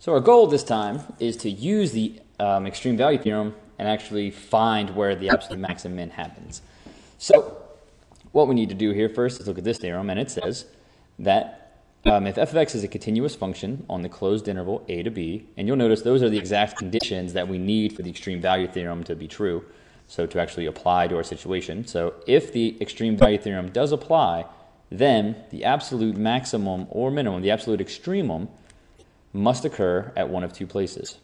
So our goal this time is to use the extreme value theorem and actually find where the absolute max and min happens. So what we need to do here first is look at this theorem, and it says that if f of x is a continuous function on the closed interval a to b, and you'll notice those are the exact conditions that we need for the extreme value theorem to be true, so to actually apply to our situation. So if the extreme value theorem does apply, then the absolute maximum or minimum, the absolute extremum, must occur at one of two places: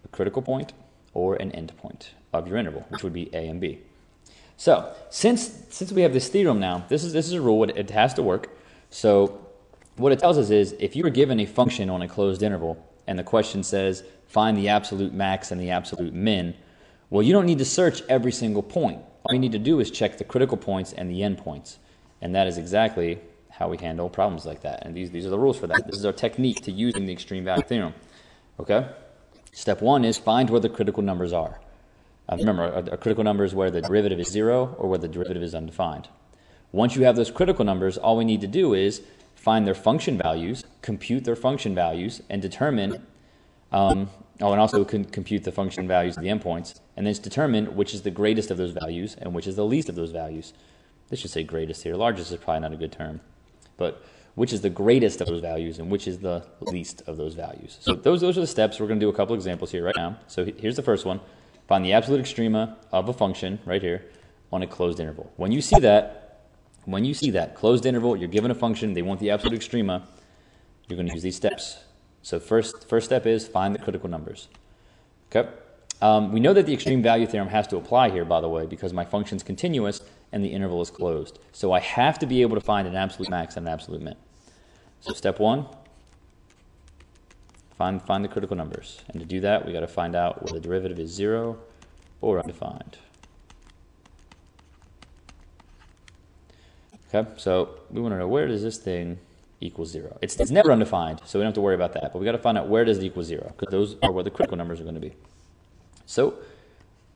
a critical point or an endpoint of your interval, which would be a and b. So since we have this theorem now, this is a rule. It has to work. So what it tells us is if you were given a function on a closed interval and the question says find the absolute max and the absolute min, well, you don't need to search every single point. All you need to do is check the critical points and the endpoints, and that is exactly how we handle problems like that. And these are the rules for that. This is our technique to using the extreme value theorem. Okay. Step one is find where the critical numbers are. Remember, a critical number is where the derivative is 0 or where the derivative is undefined. Once you have those critical numbers, all we need to do is find their function values, compute their function values, and determine, and also compute the function values of the endpoints, and then determine which is the greatest of those values and which is the least of those values. This should say greatest here. Largest is probably not a good term. But which is the greatest of those values and which is the least of those values. So those are the steps. We're going to do a couple examples here right now. So here's the first one. Find the absolute extrema of a function right here on a closed interval. When you see that closed interval, you're given a function, they want the absolute extrema, you're going to use these steps. So first step is find the critical numbers. Okay. We know that the extreme value theorem has to apply here, by the way, because my function's continuous and the interval is closed. So I have to be able to find an absolute max and an absolute min. So step one, find the critical numbers. And to do that, we got to find out where the derivative is 0 or undefined. Okay, so we want to know where does this thing equal 0. It's never undefined, so we don't have to worry about that. But we got to find out where does it equal 0, because those are where the critical numbers are going to be. So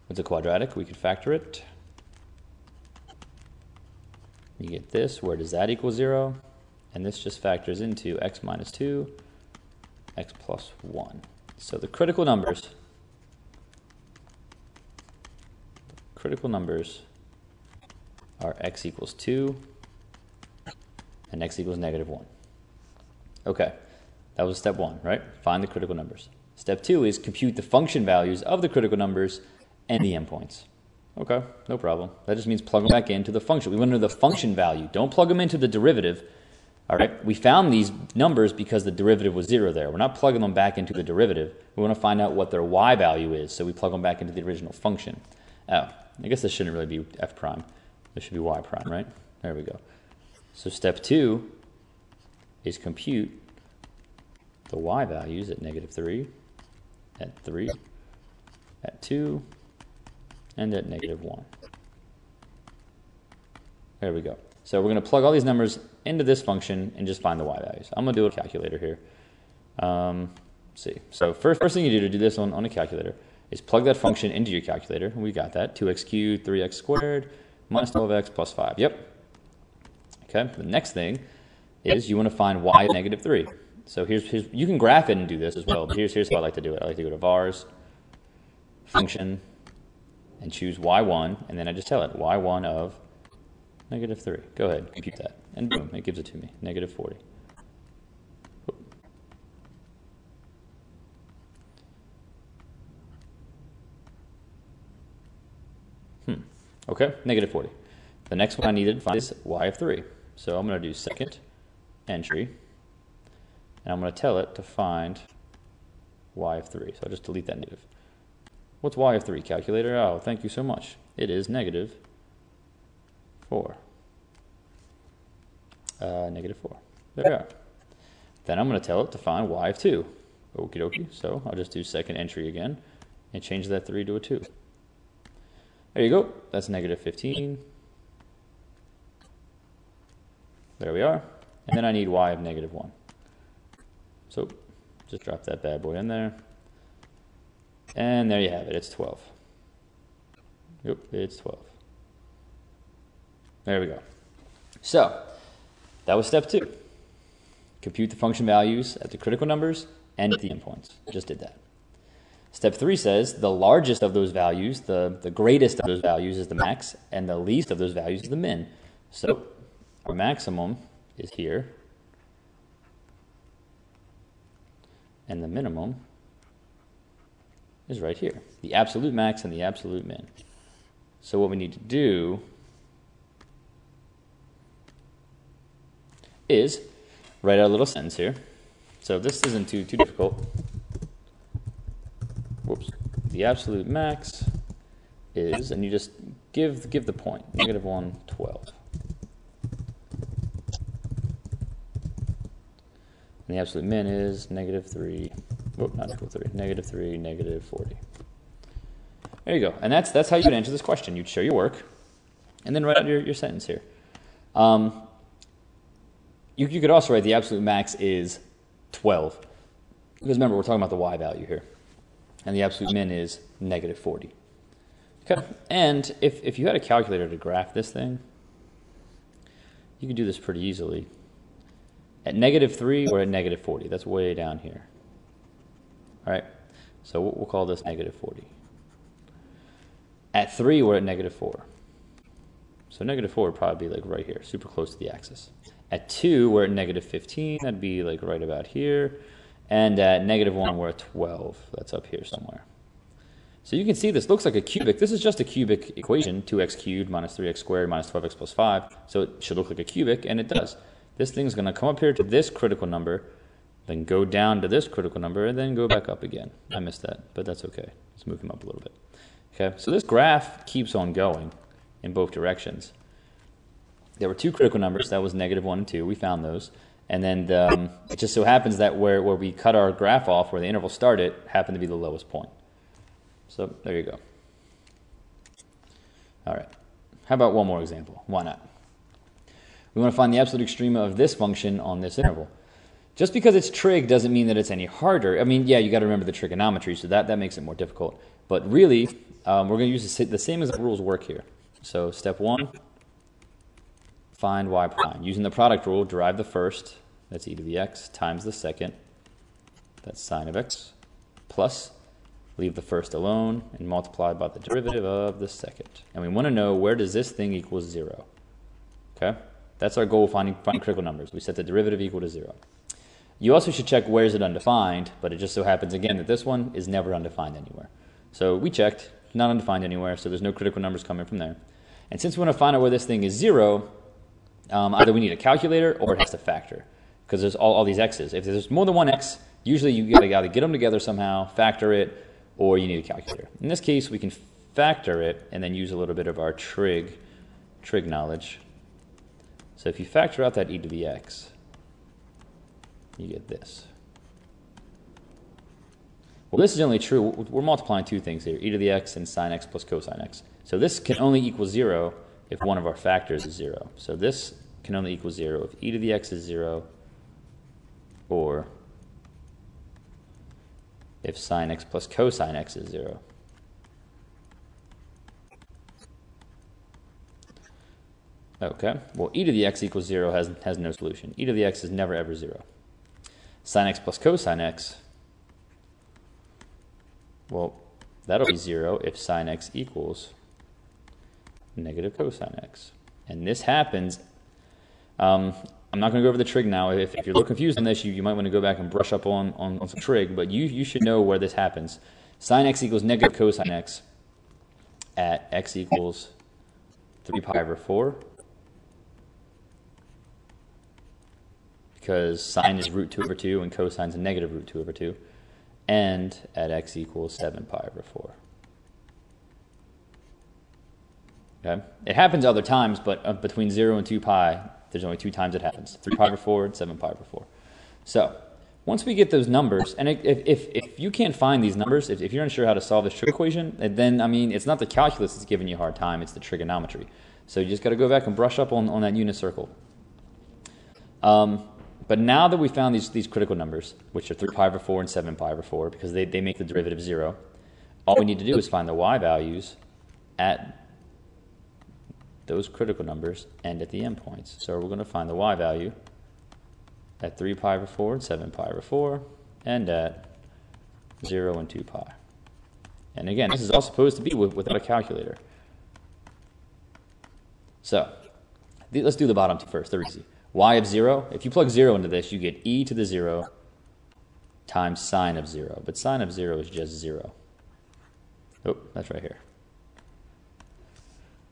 it's a quadratic. We could factor it. You get this. Where does that equal 0? And this just factors into x minus 2, x plus 1. So the critical numbers are x equals 2 and x equals negative 1. Okay, that was step one, right? Find the critical numbers. Step two is compute the function values of the critical numbers and the endpoints. Okay, no problem. That just means plug them back into the function. We want to know the function value. Don't plug them into the derivative. All right, we found these numbers because the derivative was 0 there. We're not plugging them back into the derivative. We want to find out what their y value is, so we plug them back into the original function. Oh, I guess this shouldn't really be f prime. This should be y prime, right? There we go. So step two is compute the y values at negative 3, at 3, at 2, and at negative 1. There we go. So we're going to plug all these numbers into this function and just find the y values. I'm going to do a calculator here. Let's see. So first thing you do to do this on a calculator is plug that function into your calculator. We got that. 2x cubed, 3x squared, minus 12x plus 5. Yep. Okay. The next thing is you want to find y of negative 3. So here's you can graph it and do this as well. But here's how I like to do it. I like to go to vars, function, and choose y1, and then I just tell it y1 of negative 3. Go ahead, compute that. And boom, it gives it to me, negative 40. Okay, negative 40. The next one I needed to find is y of 3. So I'm going to do second entry, and I'm going to tell it to find y of 3. So I'll just delete that negative. What's y of 3, calculator? Oh, thank you so much. It is negative 4. Negative 4. There we are. Then I'm going to tell it to find y of 2. Okie dokie. So I'll just do second entry again and change that 3 to a 2. There you go. That's negative 15. There we are. And then I need y of negative 1. So just drop that bad boy in there. And there you have it. It's 12. Yep, it's 12. There we go. So that was step two. compute the function values at the critical numbers and at the endpoints. Just did that. Step 3 says the largest of those values, the greatest of those values is the max, and the least of those values is the min. So our maximum is here, and the minimum is right here. The absolute max and the absolute min. So what we need to do is write out a little sentence here. So this isn't too difficult. Whoops. The absolute max is, and you just give the point, -1, 12. And the absolute min is -3, whoop, not equal 3, -3, -40. There you go. And that's how you would answer this question. You'd show your work, and then write out your sentence here. You could also write the absolute max is 12. Because remember, we're talking about the y value here. And the absolute min is -40. Okay. And if you had a calculator to graph this thing, you could do this pretty easily. At -3 or at -40. That's way down here. All right. So we'll call this -40. At 3, we're at -4. So -4 would probably be like right here, super close to the axis. At 2, we're at -15. That'd be like right about here. And at -1, we're at 12. That's up here somewhere. So you can see this looks like a cubic. This is just a cubic equation, 2x cubed minus 3x squared minus 12x plus 5. So it should look like a cubic, and it does. This thing's going to come up here to this critical number, then go down to this critical number, and then go back up again. I missed that, but that's okay. Let's move him up a little bit. Okay, so this graph keeps on going in both directions. There were 2 critical numbers. That was -1 and 2. We found those. And then it just so happens that where we cut our graph off, where the interval started, happened to be the lowest point. So there you go. All right. How about one more example? Why not? We want to find the absolute extrema of this function on this interval. Just because it's trig doesn't mean that it's any harder. I mean, yeah, you got to remember the trigonometry, so that makes it more difficult. But really, we're going to use the same as the rules work here. So step 1, find y prime. Using the product rule, derive the first, that's e to the x, times the second, that's sine of x, plus, leave the first alone, and multiply by the derivative of the second. And we want to know, where does this thing equal 0? Okay? That's our goal, finding critical numbers. We set the derivative equal to 0. You also should check where is it undefined, but it just so happens again that this one is never undefined anywhere. So we checked, not undefined anywhere, so there's no critical numbers coming from there. And since we want to find out where this thing is 0, either we need a calculator or it has to factor, because there's all these x's. If there's more than one x, usually you got to either get them together somehow, factor it, or you need a calculator. In this case, we can factor it and then use a little bit of our trig knowledge. So if you factor out that e to the x, you get this. Well, this is only true. We're multiplying 2 things here, e to the x and sine x plus cosine x. So this can only equal 0 if one of our factors is 0. So this can only equal 0 if e to the x is 0 or if sine x plus cosine x is 0. Okay, well, e to the x equals 0 has no solution. E to the x is never ever 0. Sine x plus cosine x, well, that'll be 0 if sine x equals negative cosine x. And this happens, I'm not going to go over the trig now. If you're a little confused on this, you might want to go back and brush up on some trig, but you should know where this happens. Sine x equals negative cosine x at x equals 3 pi over 4, because sine is root 2 over 2 and cosine is a negative root 2 over 2, and at x equals 7 pi over 4. Okay? It happens other times, but between 0 and 2 pi, there's only 2 times it happens, 3 pi over 4 and 7 pi over 4. So once we get those numbers, and if you can't find these numbers, if you're unsure how to solve this trig equation, then, I mean, it's not the calculus that's giving you a hard time, it's the trigonometry. So you just got to go back and brush up on that unit circle. But now that we found these critical numbers, which are 3 pi over 4 and 7 pi over 4, because they make the derivative 0, all we need to do is find the y values at those critical numbers and at the endpoints. So we're going to find the y value at 3 pi over 4 and 7 pi over 4, and at 0 and 2 pi. And again, this is all supposed to be without a calculator. So let's do the bottom two first. They're easy. Y of 0, if you plug 0 into this, you get e to the 0 times sine of 0. But sine of 0 is just 0. Oh, that's right here.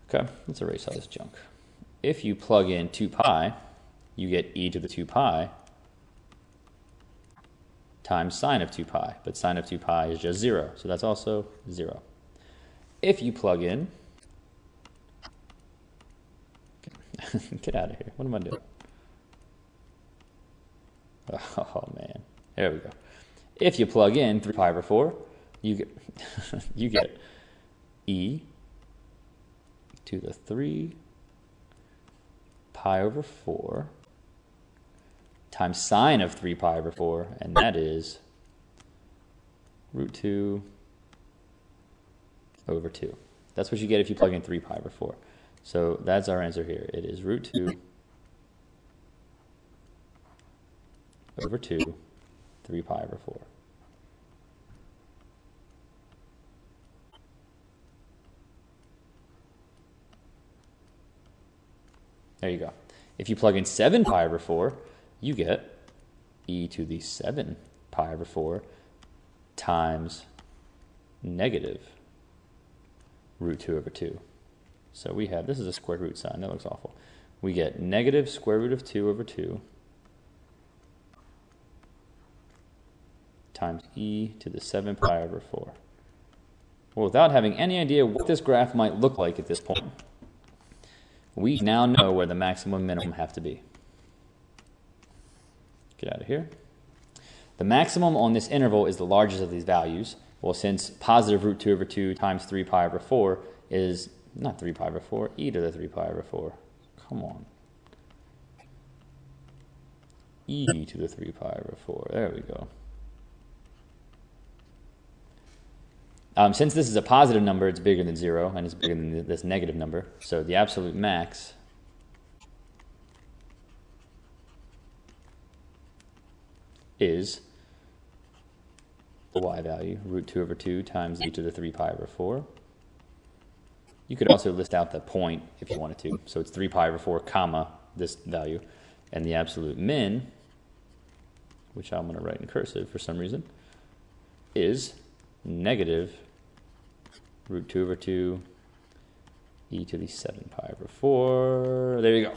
Okay, let's erase all this junk. If you plug in 2 pi, you get e to the 2 pi times sine of 2 pi. But sine of 2 pi is just 0, so that's also 0. If you plug in... Get out of here. What am I doing? Oh, man. There we go. If you plug in 3 pi over 4, you get, you get e to the 3 pi over 4 times sine of 3 pi over 4, and that is root 2 over 2. That's what you get if you plug in 3 pi over 4. So that's our answer here. It is root 2 over 2, 3 pi over 4. There you go. If you plug in 7 pi over 4, you get e to the 7 pi over 4 times negative root 2 over 2. So we have, this is a square root sign, that looks awful. We get negative square root of 2 over 2 times e to the 7 pi over 4. Well, without having any idea what this graph might look like at this point, we now know where the maximum and minimum have to be. Get out of here. The maximum on this interval is the largest of these values. Well, since positive root 2 over 2 times 3 pi over 4 is not 3 pi over 4, e to the 3 pi over 4. Come on. E to the 3 pi over 4. There we go. Since this is a positive number, it's bigger than 0, and it's bigger than this negative number. So the absolute max is the y value, root 2 over 2 times e to the 3 pi over 4. You could also list out the point if you wanted to. So it's 3 pi over 4, comma, this value. And the absolute min, which I'm going to write in cursive for some reason, is negative root 2 over 2 e to the 7 pi over 4. There you go.